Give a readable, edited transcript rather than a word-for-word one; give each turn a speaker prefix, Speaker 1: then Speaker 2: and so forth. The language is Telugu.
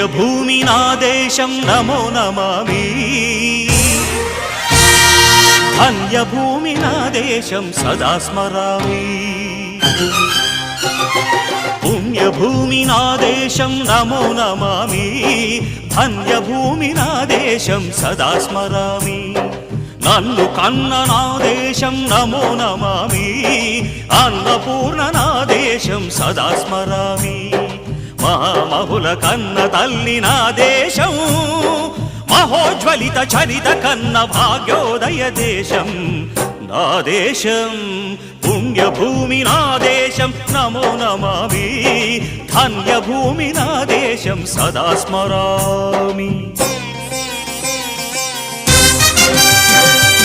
Speaker 1: పుణ్యభూమి నా దేశం నమో నమామి ధన్యభూమి నా దేశం సదా స్మరామి పుణ్యభూమి నా దేశం నమో నమామి ధన్యభూమి నా దేశం సదా స్మరామి నన్ను కన్న నా దేశం నమో నమామి అన్నపూర్ణ నా దేశం సదా స్మరామి మహామహుల కన్న తల్లి నా దేశం మహోజ్వలిత చరిత కన్న భాగ్యోదయ దేశం నా దేశం పుణ్యభూమి నా దేశం నమో నమామి ధన్యభూమి నా దేశం సదా స్మరామి